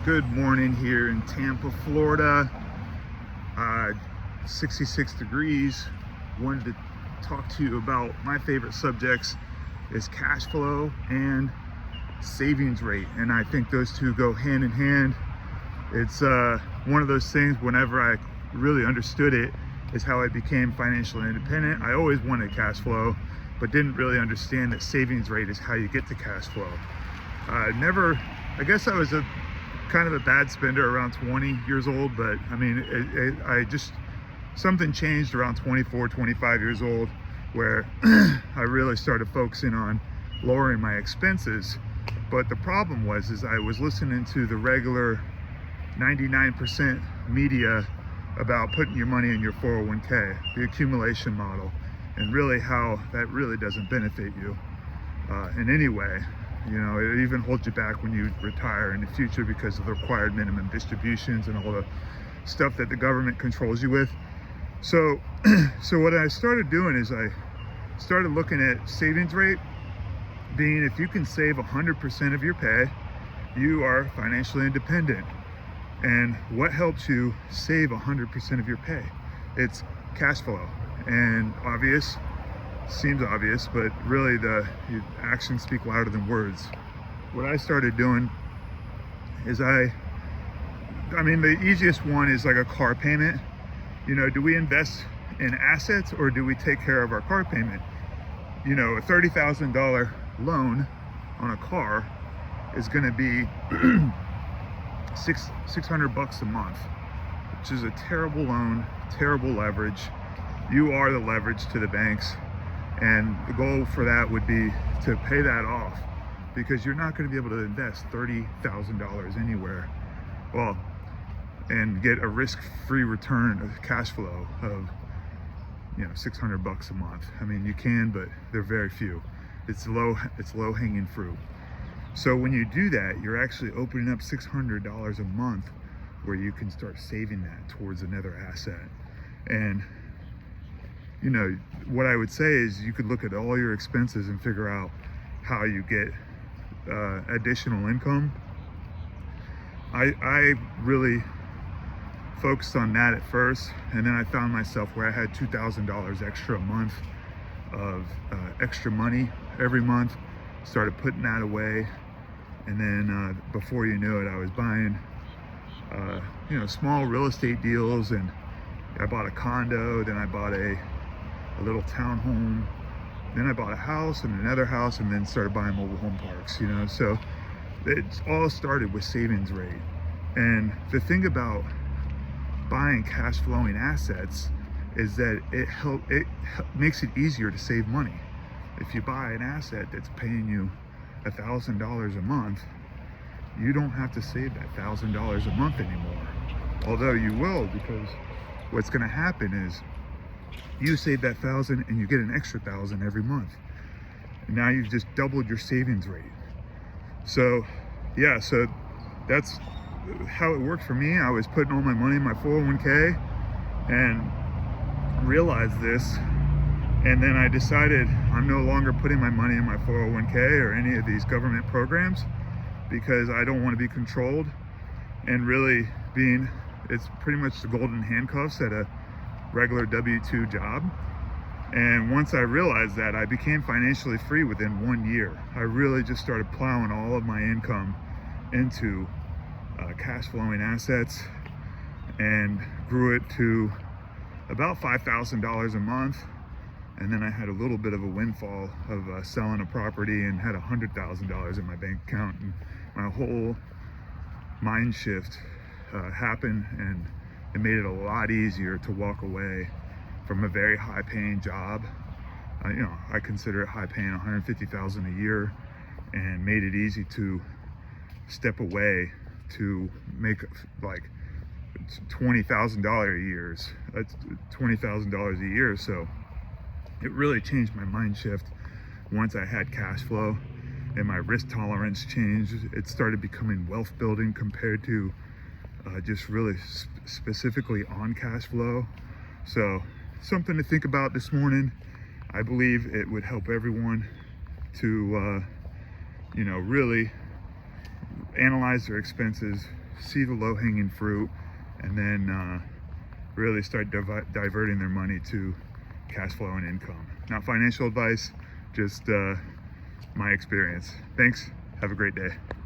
Good morning here in Tampa, Florida. 66 degrees. Wanted to talk to you about my favorite subjects is cash flow and savings rate, and I think those two go hand in hand. It's one of those things, whenever I really understood it, is how I became financially independent. I always wanted cash flow, but didn't really understand that savings rate is how you get to cash flow. I guess I was a kind of a bad spender around 20 years old, but I mean, something changed around 24, 25 years old, where I really started focusing on lowering my expenses. But the problem is I was listening to the regular 99% media about putting your money in your 401k, the accumulation model, and really how that really doesn't benefit you in any way. You know, it even holds you back when you retire in the future because of the required minimum distributions and all the stuff that the government controls you with. So what I started doing is I started looking at savings rate, being if you can save 100% of your pay, you are financially independent. And what helps you save 100% of your pay? It's cash flow. And seems obvious, but really the actions speak louder than words. What I started doing is the easiest one is like a car payment. You know, do we invest in assets or do we take care of our car payment? You know, a $30,000 loan on a car is going to be $600 a month, which is a terrible loan, terrible leverage. You are the leverage to the banks. And the goal for that would be to pay that off, because you're not going to be able to invest $30,000 anywhere, and get a risk-free return of cash flow of, $600 a month. I mean, you can, but they're very few. It's low-hanging fruit. So when you do that, you're actually opening up $600 a month where you can start saving that towards another asset. And what I would say is you could look at all your expenses and figure out how you get additional income. I really focused on that at first, and then I found myself where I had $2,000 extra a month of extra money every month, started putting that away, and then before you knew it, I was buying small real estate deals, and I bought a condo, then I bought a little townhome, then I bought a house and another house, and then started buying mobile home parks. So it all started with savings rate. And the thing about buying cash flowing assets is that it makes it easier to save money. If you buy an asset that's paying you $1,000 a month, you don't have to save that $1,000 a month anymore. Although you will, because what's going to happen is you save that $1,000 and you get an extra $1,000 every month. And now you've just doubled your savings rate. So that's how it worked for me. I was putting all my money in my 401k and realized this. And then I decided I'm no longer putting my money in my 401k or any of these government programs, because I don't want to be controlled, and really it's pretty much the golden handcuffs at a regular W-2 job. And once I realized that, I became financially free within 1 year. I really just started plowing all of my income into cash flowing assets and grew it to about $5,000 a month. And then I had a little bit of a windfall of selling a property and had $100,000 in my bank account, and my whole mind shift happened, and it made it a lot easier to walk away from a very high-paying job. I consider it high-paying, $150,000 a year, and made it easy to step away to make like $20,000 a year. That's $20,000 a year. So it really changed my mind shift once I had cash flow, and my risk tolerance changed. It started becoming wealth building compared to just really specifically on cash flow. So something to think about this morning. I believe it would help everyone to really analyze their expenses, see the low-hanging fruit, and then really start diverting their money to cash flow and income. Not financial advice, just my experience. Thanks. Have a great day.